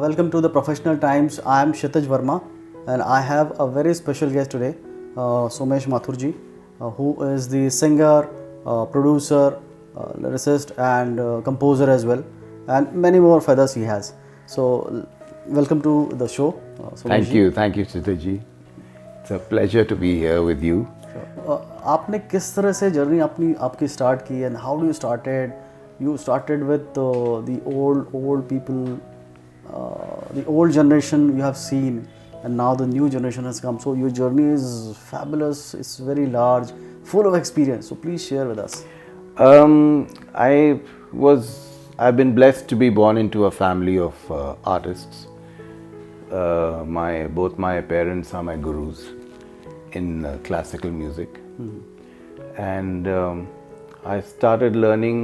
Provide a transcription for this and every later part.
Welcome to the Professional Times. I am Kshitij Verma and I have a very special guest today, Somesh Mathurji, who is the singer, producer, lyricist and composer as well, and many more feathers he has. So, welcome to the show, Thank you, Chitaji. It's a pleasure to be here with you. आपने किस तरह से journey अपनी आपकी start की and how do you started with the old people the old generation you have seen and now the new generation has come so your journey is fabulous it's very large full of experience, so please share with us. I've been blessed to be born into a family of artists. Both my parents are my gurus in classical music, and I started learning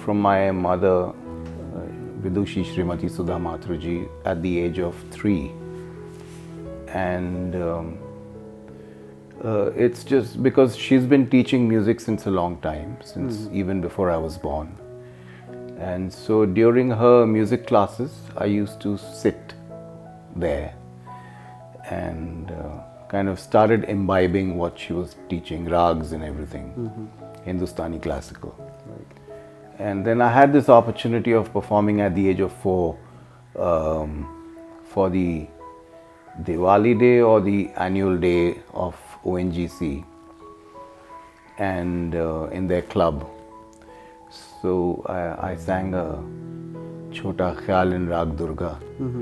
from my mother, Vidushi Srimati Sudha Mathurji, at the age of 3, and it's just because she's been teaching music since a long time, since even before I was born. And so during her music classes, I used to sit there and kind of started imbibing what she was teaching, rags and everything, Hindustani classical. Right. And then I had this opportunity of performing at the age of 4 for the Diwali day or the annual day of ONGC and in their club. So I sang a Chota Khyal in Rag Durga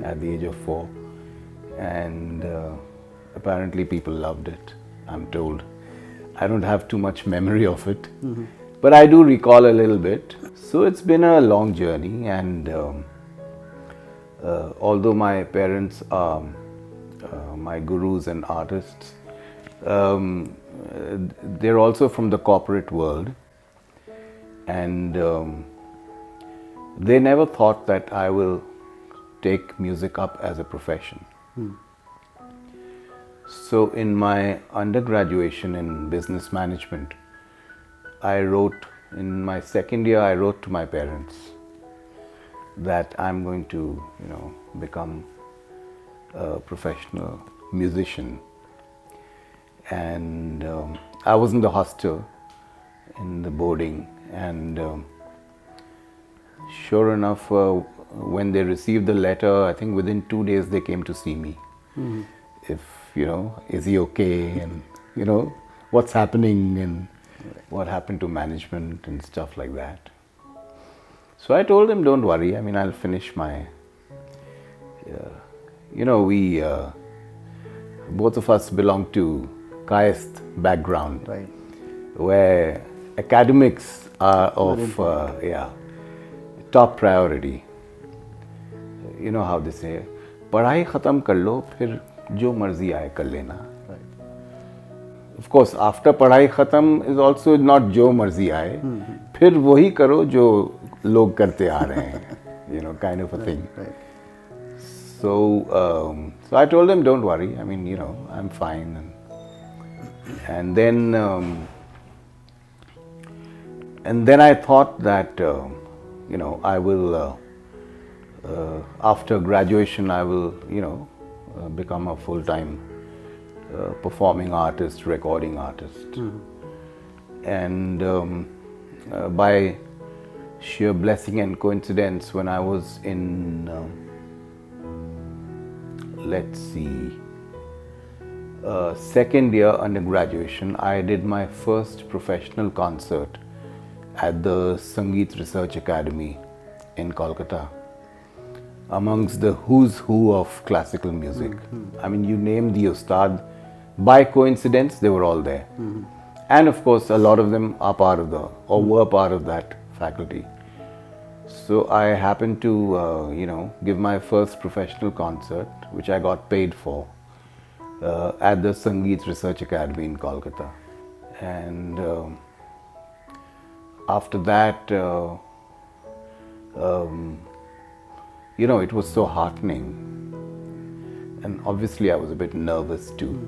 at the age of 4, and apparently people loved it, I'm told. I don't have too much memory of it, but I do recall a little bit. So it's been a long journey, and although my parents are my gurus and artists, they're also from the corporate world, and they never thought that I will take music up as a profession. So in my undergraduation in business management, in my second year, I wrote to my parents that I'm going to, become a professional musician. And I was in the hostel, in the boarding, and sure enough, when they received the letter, I think within 2 days they came to see me. If, is he okay, and, what's happening, and what happened to management and stuff like that. So I told them, don't worry, I'll finish my, both of us belong to Kayast background, Right. where academics are of top priority. You know how they say, पढ़ाई खत्म कर लो, फिर जो मर्जी आए कर लेना. Of course, after पढ़ाई खत्म is also not जो मर्जी आए, फिर वही करो जो लोग करते आ रहे हैं, kind of a thing. Right. So I told them, don't worry, I'm fine. And then I thought that, I will, after graduation, I will, become a full-time performing artist, recording artist. And by sheer blessing and coincidence, when I was in, second year undergraduation, I did my first professional concert at the Sangeet Research Academy in Kolkata, amongst the who's who of classical music. You name the Ustad, by coincidence they were all there. And of course a lot of them are part of were part of that faculty. So I happened to, give my first professional concert, which I got paid for, at the Sangeet Research Academy in Kolkata. And after that, it was so heartening. And obviously I was a bit nervous too.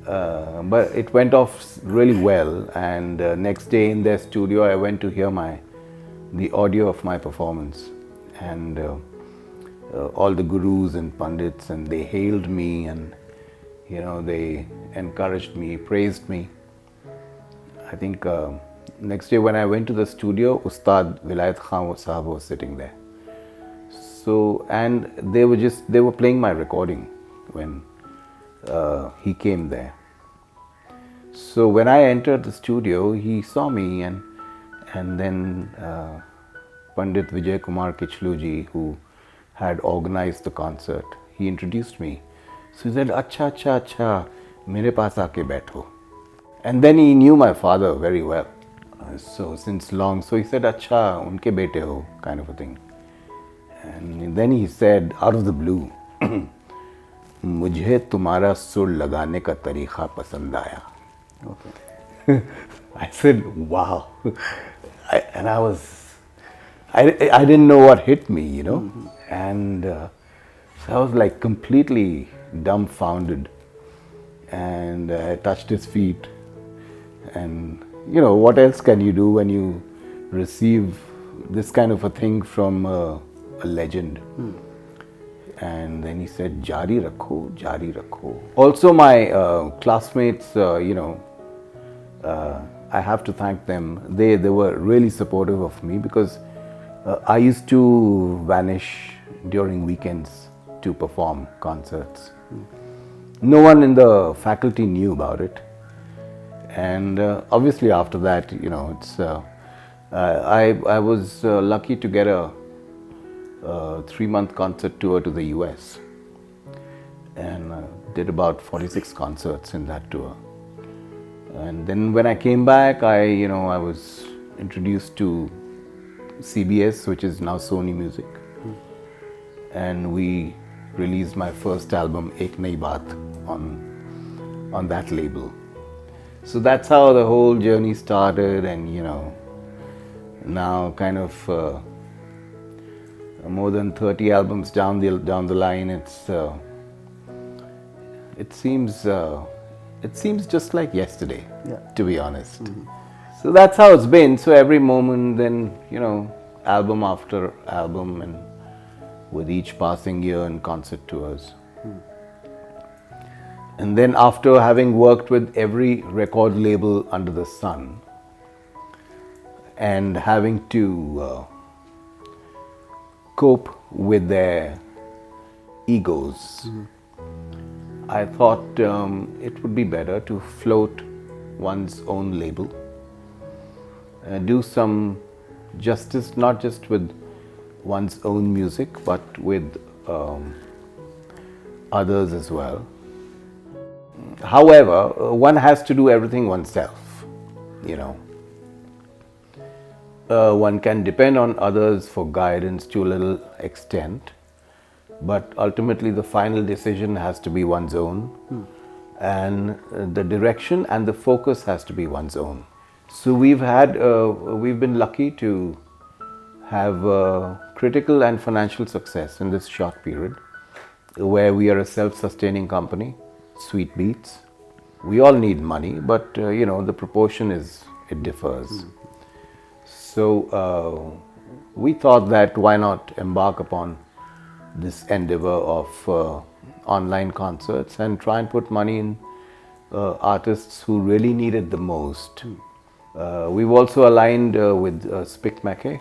But it went off really well, and next day in their studio I went to hear the audio of my performance, and all the gurus and pandits, and they hailed me, and they encouraged me, praised me. I think next day when I went to the studio, Ustad Vilayat Khan Sahab was sitting there. So, and they were playing my recording when he came there. So when I entered the studio, he saw me, and then Pandit Vijay Kumar Kichluji, who had organized the concert, he introduced me. So he said, "Acha, acha, acha, mere paas aake baitho." And then he knew my father very well. So since long, so he said, "Acha, unke bete ho," kind of a thing. And then he said, out of the blue, "Mujhe tumhara sur lagane ka tarikha pasand aaya." Okay. I said, "Wow." And I didn't know what hit me, And so I was like completely dumbfounded. And I touched his feet. And, what else can you do when you receive this kind of a thing from a legend? And then he said, "Jari rakho, jari rakho." Also my classmates, I have to thank them. They were really supportive of me, because I used to vanish during weekends to perform concerts. No one in the faculty knew about it. And obviously after that, it's I was lucky to get a 3-month concert tour to the US, and did about 46 concerts in that tour. And then when I came back, I was introduced to CBS, which is now Sony Music, and we released my first album, Ek Nayi Baat, on that label. So that's how the whole journey started, and now kind of more than 30 albums down the line, it seems just like yesterday, to be honest. So that's how it's been. So every moment, then album after album, and with each passing year and concert tours. And then after having worked with every record label under the sun, and having to cope with their egos, I thought it would be better to float one's own label, do some justice not just with one's own music, but with others as well. However, one has to do everything oneself, One can depend on others for guidance to a little extent, but ultimately the final decision has to be one's own, and the direction and the focus has to be one's own. So we've been lucky to have critical and financial success in this short period, where we are a self-sustaining company, Sweet Beats. We all need money, but the proportion it differs. So we thought that why not embark upon this endeavor of online concerts and try and put money in artists who really need it the most. We've also aligned with Spic Mackey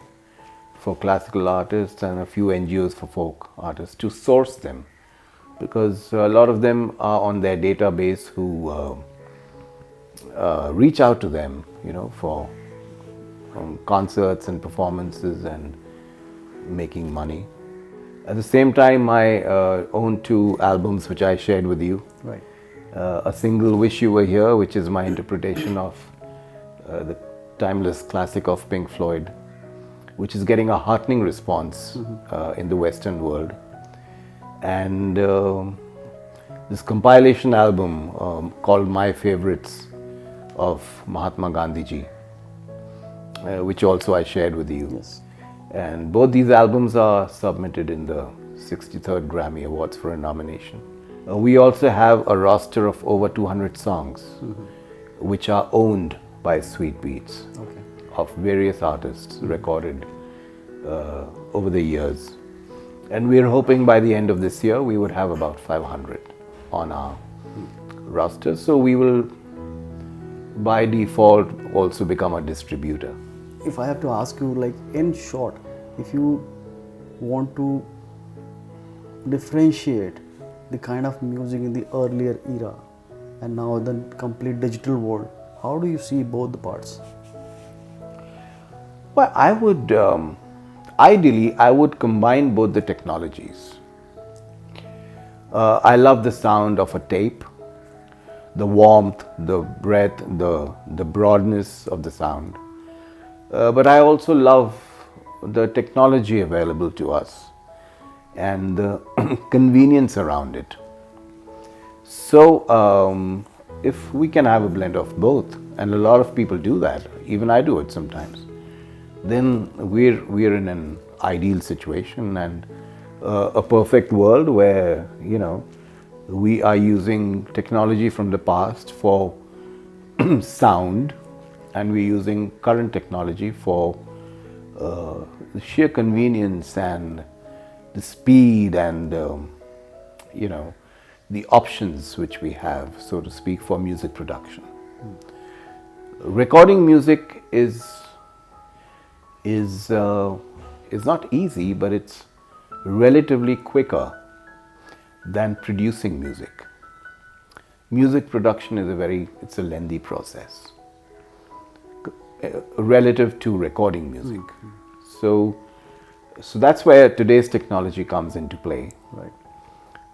for classical artists and a few NGOs for folk artists to source them, because a lot of them are on their database who reach out to them, for concerts and performances and making money. At the same time, I own 2 albums which I shared with you. Right. A single, Wish You Were Here, which is my interpretation of the timeless classic of Pink Floyd, which is getting a heartening response in the Western world. And this compilation album called My Favorites of Mahatma Gandhi ji, which also I shared with you. Yes. And both these albums are submitted in the 63rd Grammy Awards for a nomination. We also have a roster of over 200 songs, which are owned by Sweet Beats, of various artists recorded over the years. And we're hoping by the end of this year we would have about 500 on our roster. So we will, by default, also become a distributor. If I have to ask you, like in short, if you want to differentiate the kind of music in the earlier era and now the complete digital world, how do you see both the parts? Well, I would, ideally, I would combine both the technologies. I love the sound of a tape, the warmth, the breadth, the broadness of the sound. But I also love the technology available to us and the convenience around it. So, if we can have a blend of both, and a lot of people do that, even I do it sometimes, then we're in an ideal situation and a perfect world where, you know, we are using technology from the past for sound, and we're using current technology for the sheer convenience and the speed and you know, the options which we have, so to speak, for music production. Recording music is not easy, but it's relatively quicker than producing music. Music production is it's a lengthy process relative to recording music. So that's where today's technology comes into play. Right.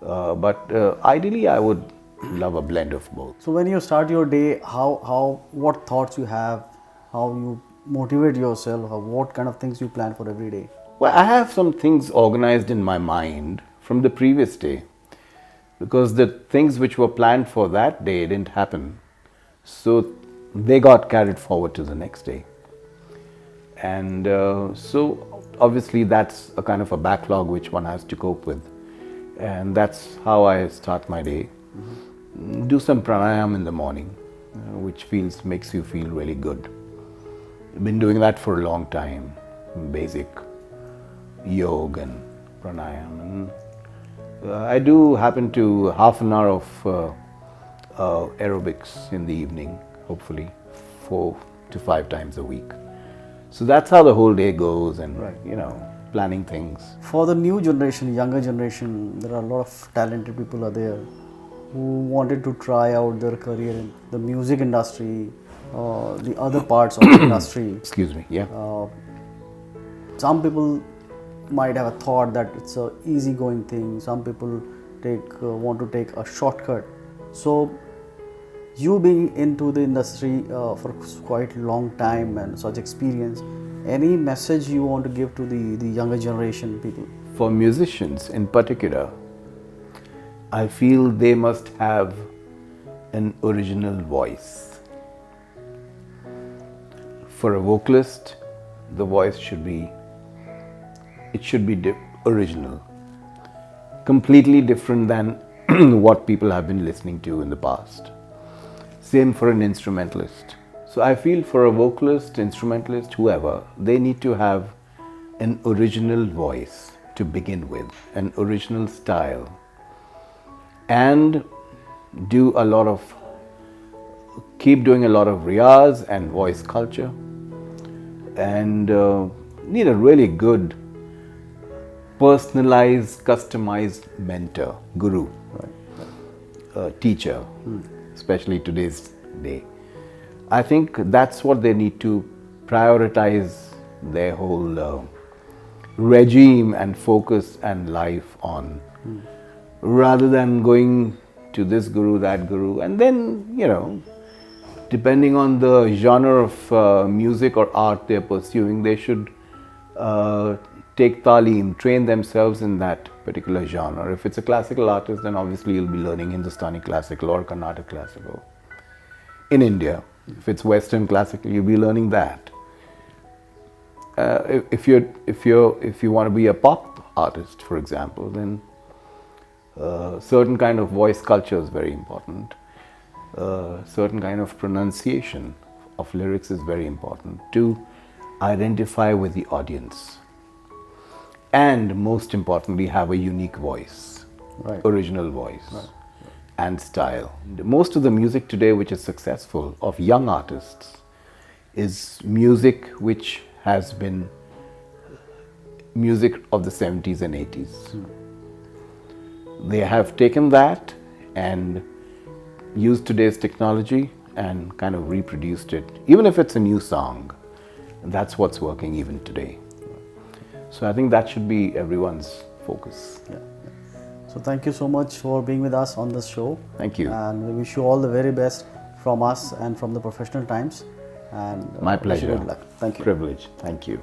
But ideally, I would love a blend of both. So when you start your day, what thoughts you have, how you motivate yourself, what kind of things you plan for every day? Well, I have some things organized in my mind from the previous day, because the things which were planned for that day didn't happen. So they got carried forward to the next day. And so obviously that's a kind of a backlog which one has to cope with. And that's how I start my day. Do some pranayam in the morning, which makes you feel really good. I've been doing that for a long time, basic yoga and pranayam. And I do happen to half an hour of aerobics in the evening, hopefully 4 to 5 times a week. So that's how the whole day goes, and you know, planning things. For the new generation, younger generation, there are a lot of talented people are there who wanted to try out their career in the music industry, the other parts of the industry. Excuse me, yeah. Some people might have a thought that it's a easygoing thing. Some people want to take a shortcut. So you being into the industry for quite a long time and such experience, any message you want to give to the younger generation people? For musicians in particular, I feel they must have an original voice. For a vocalist, the voice should be original, completely different than what people have been listening to in the past. Same for an instrumentalist. So I feel for a vocalist, instrumentalist, whoever, they need to have an original voice to begin with, an original style, and keep doing a lot of riyaz and voice culture, and need a really good personalized, customized mentor, guru, teacher, especially today's day. I think that's what they need to prioritize their whole regime and focus and life on, rather than going to this guru, that guru, and then, you know, depending on the genre of music or art they're pursuing, they should take talim, train themselves in that particular genre. If it's a classical artist, then obviously you'll be learning Hindustani classical or Carnatic classical. In India, if it's Western classical, you'll be learning that. If you want to be a pop artist, for example, then certain kind of voice culture is very important. Certain kind of pronunciation of lyrics is very important to identify with the audience. and most importantly, have a unique voice, Right. original voice, and style. Most of the music today, which is successful, of young artists, is music which has been music of the 70s and 80s. They have taken that and used today's technology and kind of reproduced it, even if it's a new song. That's what's working even today. So I think that should be everyone's focus. Yeah. So thank you so much for being with us on this show. Thank you. And we wish you all the very best from us and from the Professional Times. And My wish you pleasure. good luck. Thank you. Privilege. Thank you.